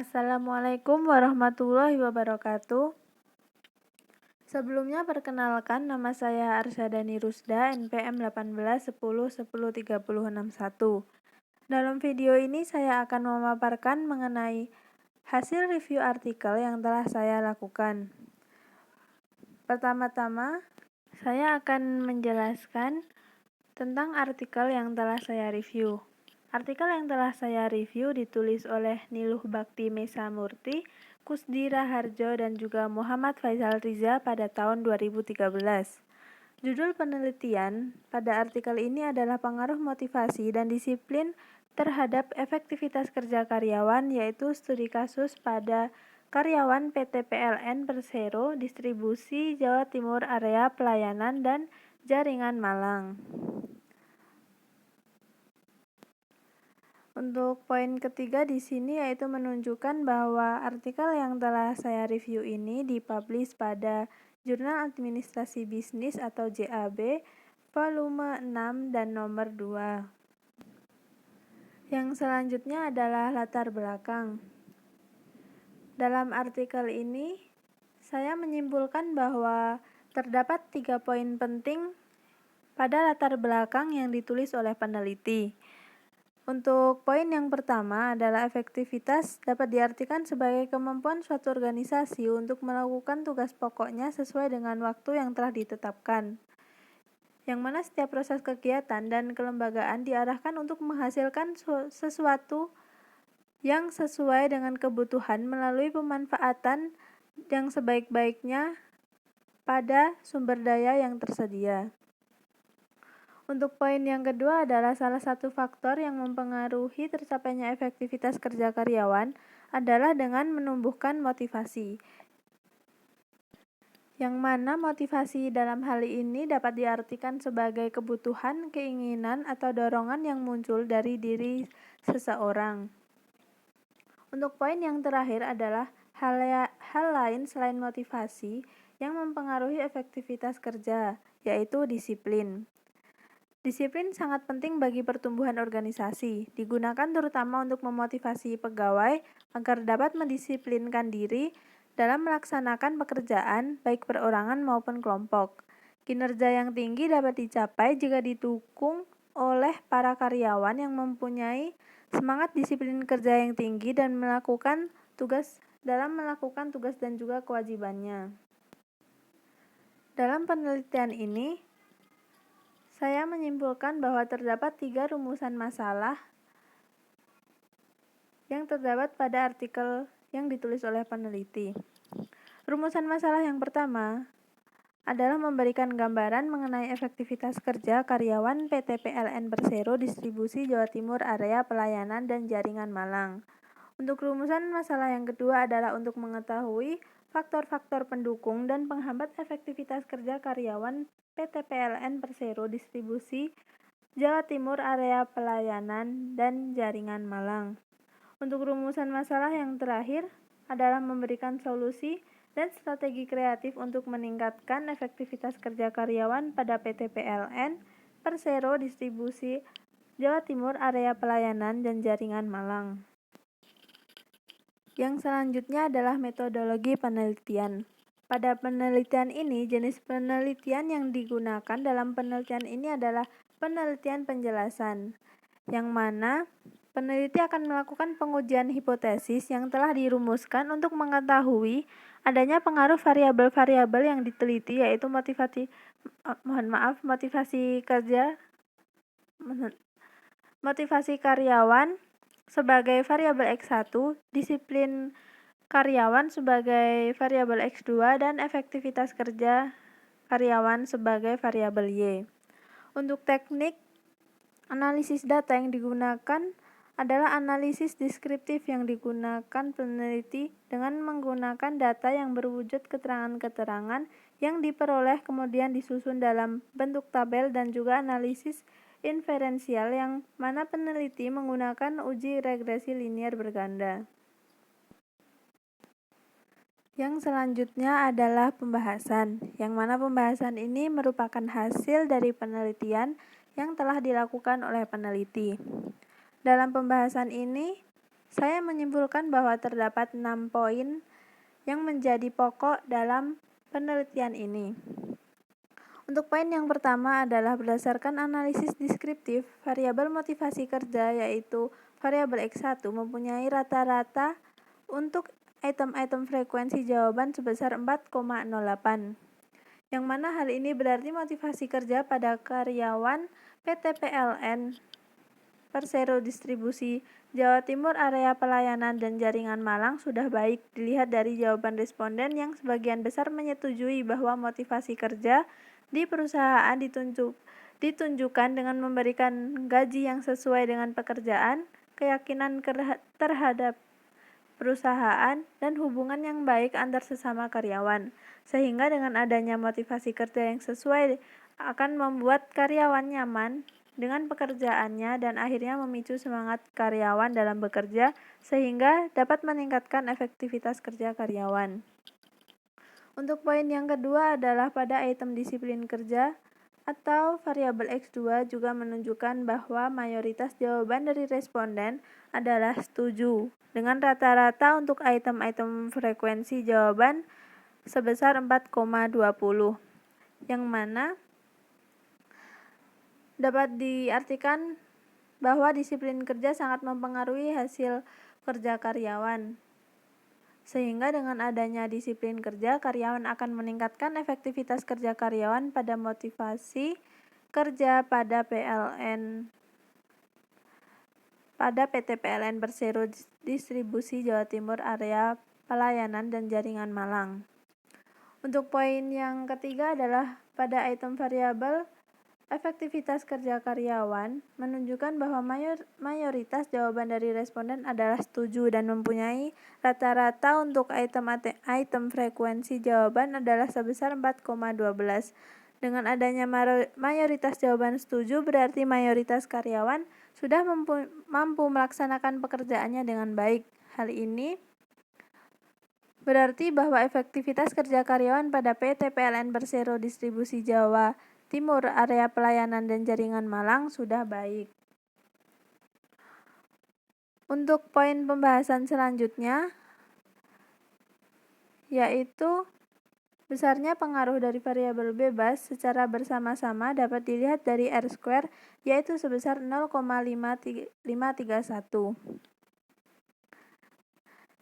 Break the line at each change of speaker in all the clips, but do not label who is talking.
Assalamualaikum warahmatullahi wabarakatuh. Sebelumnya perkenalkan, nama saya Arsyadani Rusda, NPM 1810103061. Dalam video ini saya akan memaparkan mengenai hasil review artikel yang telah saya lakukan. Pertama-tama, saya akan menjelaskan tentang artikel yang telah saya review. Artikel yang telah saya review ditulis oleh Niluh Bakti Mesa Murti, Kusdi Raharjo, dan juga Muhammad Faisal Riza pada tahun 2013. Judul penelitian pada artikel ini adalah pengaruh motivasi dan disiplin terhadap efektivitas kerja karyawan, yaitu studi kasus pada karyawan PT PLN Persero, Distribusi Jawa Timur Area Pelayanan dan Jaringan Malang. Untuk poin ketiga di sini yaitu menunjukkan bahwa artikel yang telah saya review ini dipublish pada Jurnal Administrasi Bisnis atau JAB volume 6 dan nomor 2. Yang selanjutnya adalah latar belakang. Dalam artikel ini saya menyimpulkan bahwa terdapat 3 poin penting pada latar belakang yang ditulis oleh peneliti. Untuk poin yang pertama adalah efektivitas dapat diartikan sebagai kemampuan suatu organisasi untuk melakukan tugas pokoknya sesuai dengan waktu yang telah ditetapkan, yang mana setiap proses kegiatan dan kelembagaan diarahkan untuk menghasilkan sesuatu yang sesuai dengan kebutuhan melalui pemanfaatan yang sebaik-baiknya pada sumber daya yang tersedia. Untuk poin yang kedua adalah salah satu faktor yang mempengaruhi tercapainya efektivitas kerja karyawan adalah dengan menumbuhkan motivasi. Yang mana motivasi dalam hal ini dapat diartikan sebagai kebutuhan, keinginan, atau dorongan yang muncul dari diri seseorang. Untuk poin yang terakhir adalah hal lain selain motivasi yang mempengaruhi efektivitas kerja, yaitu disiplin. Disiplin sangat penting bagi pertumbuhan organisasi, digunakan terutama untuk memotivasi pegawai agar dapat mendisiplinkan diri dalam melaksanakan pekerjaan baik perorangan maupun kelompok. Kinerja yang tinggi dapat dicapai jika didukung oleh para karyawan yang mempunyai semangat disiplin kerja yang tinggi dan melakukan tugas dan juga kewajibannya. Dalam penelitian ini, saya menyimpulkan bahwa terdapat 3 rumusan masalah yang terdapat pada artikel yang ditulis oleh peneliti. Rumusan masalah yang pertama adalah memberikan gambaran mengenai efektivitas kerja karyawan PT PLN Persero Distribusi Jawa Timur Area Pelayanan dan Jaringan Malang. Untuk rumusan masalah yang kedua adalah untuk mengetahui faktor-faktor pendukung dan penghambat efektivitas kerja karyawan PT PLN Persero Distribusi Jawa Timur Area Pelayanan dan Jaringan Malang. Untuk rumusan masalah yang terakhir adalah memberikan solusi dan strategi kreatif untuk meningkatkan efektivitas kerja karyawan pada PT PLN Persero Distribusi Jawa Timur Area Pelayanan dan Jaringan Malang. Yang selanjutnya adalah metodologi penelitian. Pada penelitian ini, jenis penelitian yang digunakan dalam penelitian ini adalah penelitian penjelasan, yang mana peneliti akan melakukan pengujian hipotesis yang telah dirumuskan untuk mengetahui adanya pengaruh variabel-variabel yang diteliti, yaitu motivasi karyawan sebagai variabel X1, disiplin karyawan sebagai variabel X2, dan efektivitas kerja karyawan sebagai variabel Y. Untuk teknik analisis data yang digunakan adalah analisis deskriptif yang digunakan peneliti dengan menggunakan data yang berwujud keterangan-keterangan yang diperoleh kemudian disusun dalam bentuk tabel, dan juga analisis inferensial yang mana peneliti menggunakan uji regresi linier berganda. Yang selanjutnya adalah pembahasan, yang mana pembahasan ini merupakan hasil dari penelitian yang telah dilakukan oleh peneliti. Dalam pembahasan ini, saya menyimpulkan bahwa terdapat 6 poin yang menjadi pokok dalam penelitian ini. Untuk poin yang pertama adalah berdasarkan analisis deskriptif, variabel motivasi kerja yaitu variabel X1 mempunyai rata-rata untuk item-item frekuensi jawaban sebesar 4,08. Yang mana hal ini berarti motivasi kerja pada karyawan PT PLN Persero Distribusi Jawa Timur Area Pelayanan dan Jaringan Malang sudah baik dilihat dari jawaban responden yang sebagian besar menyetujui bahwa motivasi kerja di perusahaan ditunjukkan dengan memberikan gaji yang sesuai dengan pekerjaan, keyakinan terhadap perusahaan, dan hubungan yang baik antar sesama karyawan. Sehingga dengan adanya motivasi kerja yang sesuai akan membuat karyawan nyaman dengan pekerjaannya dan akhirnya memicu semangat karyawan dalam bekerja sehingga dapat meningkatkan efektivitas kerja karyawan. Untuk poin yang kedua adalah pada item disiplin kerja atau variabel X2 juga menunjukkan bahwa mayoritas jawaban dari responden adalah setuju dengan rata-rata untuk item-item frekuensi jawaban sebesar 4,20 yang mana dapat diartikan bahwa disiplin kerja sangat mempengaruhi hasil kerja karyawan. Sehingga dengan adanya disiplin kerja, karyawan akan meningkatkan efektivitas kerja karyawan pada motivasi kerja pada PT PLN Persero Distribusi Jawa Timur Area Pelayanan dan Jaringan Malang. Untuk poin yang ketiga adalah pada item variabel efektivitas kerja karyawan menunjukkan bahwa mayoritas jawaban dari responden adalah setuju dan mempunyai rata-rata untuk item frekuensi jawaban adalah sebesar 4,12. Dengan adanya mayoritas jawaban setuju berarti mayoritas karyawan sudah mampu melaksanakan pekerjaannya dengan baik. Hal ini berarti bahwa efektivitas kerja karyawan pada PT PLN Persero Distribusi Jawa Timur Area Pelayanan dan Jaringan Malang sudah baik. Untuk poin pembahasan selanjutnya yaitu besarnya pengaruh dari variabel bebas secara bersama-sama dapat dilihat dari R-square yaitu sebesar 0,531.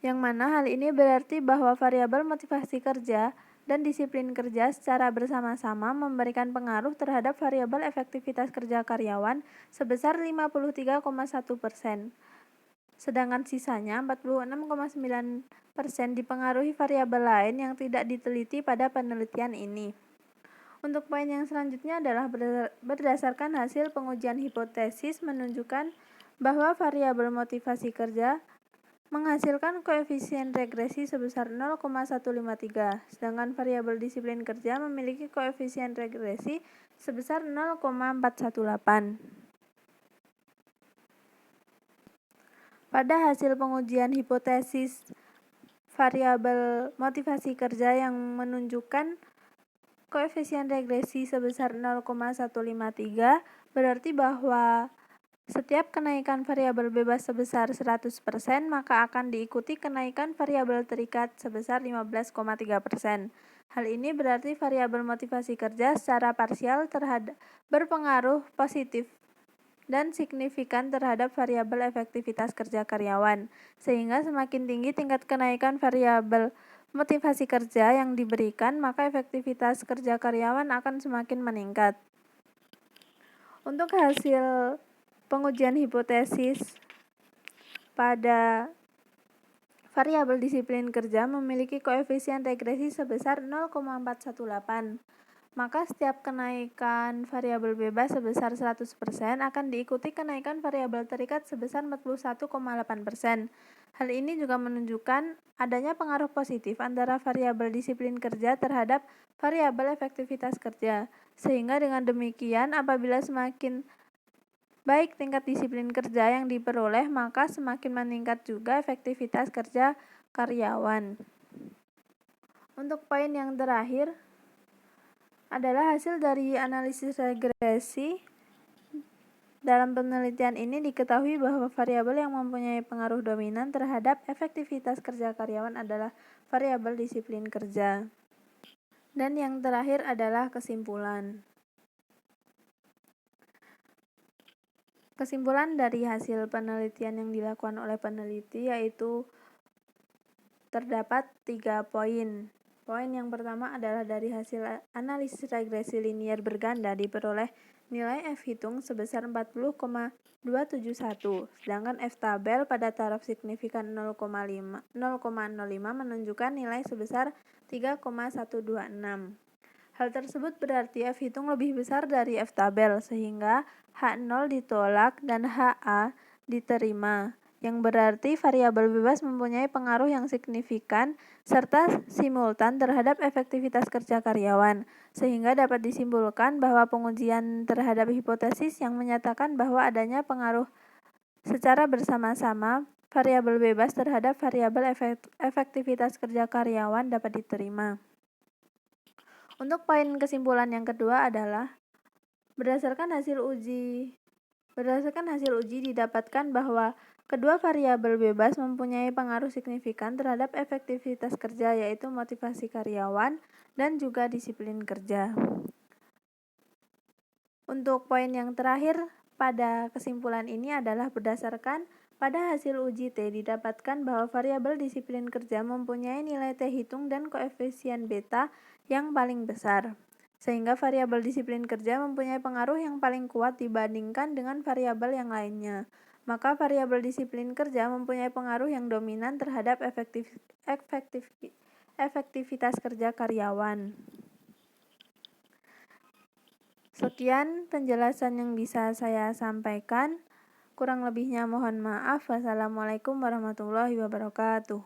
Yang mana hal ini berarti bahwa variabel motivasi kerja dan disiplin kerja secara bersama-sama memberikan pengaruh terhadap variabel efektivitas kerja karyawan sebesar 53,1%. Sedangkan sisanya 46,9% dipengaruhi variabel lain yang tidak diteliti pada penelitian ini. Untuk poin yang selanjutnya adalah berdasarkan hasil pengujian hipotesis menunjukkan bahwa variabel motivasi kerja menghasilkan koefisien regresi sebesar 0,153, sedangkan variabel disiplin kerja memiliki koefisien regresi sebesar 0,418. Pada hasil pengujian hipotesis variabel motivasi kerja yang menunjukkan koefisien regresi sebesar 0,153, berarti bahwa setiap kenaikan variabel bebas sebesar 100%, maka akan diikuti kenaikan variabel terikat sebesar 15,3%. Hal ini berarti variabel motivasi kerja secara parsial berpengaruh positif dan signifikan terhadap variabel efektivitas kerja karyawan, sehingga semakin tinggi tingkat kenaikan variabel motivasi kerja yang diberikan, maka efektivitas kerja karyawan akan semakin meningkat. Untuk hasil pengujian hipotesis pada variabel disiplin kerja memiliki koefisien regresi sebesar 0,418. Maka setiap kenaikan variabel bebas sebesar 100% akan diikuti kenaikan variabel terikat sebesar 41,8%. Hal ini juga menunjukkan adanya pengaruh positif antara variabel disiplin kerja terhadap variabel efektivitas kerja. Sehingga dengan demikian apabila semakin baik tingkat disiplin kerja yang diperoleh, maka semakin meningkat juga efektivitas kerja karyawan. Untuk poin yang terakhir adalah hasil dari analisis regresi Dalam penelitian ini diketahui bahwa variabel yang mempunyai pengaruh dominan terhadap efektivitas kerja karyawan adalah variabel disiplin kerja. Dan yang terakhir adalah kesimpulan. Kesimpulan dari hasil penelitian yang dilakukan oleh peneliti yaitu terdapat 3 poin. Poin yang pertama adalah dari hasil analisis regresi linier berganda diperoleh nilai F hitung sebesar 40,271, sedangkan F tabel pada taraf signifikan 0,05 menunjukkan nilai sebesar 3,126. Hal tersebut berarti F hitung lebih besar dari F tabel, sehingga H0 ditolak dan HA diterima, yang berarti variabel bebas mempunyai pengaruh yang signifikan serta simultan terhadap efektivitas kerja karyawan, sehingga dapat disimpulkan bahwa pengujian terhadap hipotesis yang menyatakan bahwa adanya pengaruh secara bersama-sama variabel bebas terhadap variabel efektivitas kerja karyawan dapat diterima. Untuk poin kesimpulan yang kedua adalah berdasarkan hasil uji didapatkan bahwa kedua variabel bebas mempunyai pengaruh signifikan terhadap efektivitas kerja, yaitu motivasi karyawan dan juga disiplin kerja. Untuk poin yang terakhir pada kesimpulan ini adalah berdasarkan pada hasil uji T didapatkan bahwa variabel disiplin kerja mempunyai nilai T hitung dan koefisien beta yang paling besar, sehingga variabel disiplin kerja mempunyai pengaruh yang paling kuat dibandingkan dengan variabel yang lainnya. Maka variabel disiplin kerja mempunyai pengaruh yang dominan terhadap efektivitas kerja karyawan. Sekian penjelasan yang bisa saya sampaikan. Kurang lebihnya mohon maaf. Wassalamualaikum warahmatullahi wabarakatuh.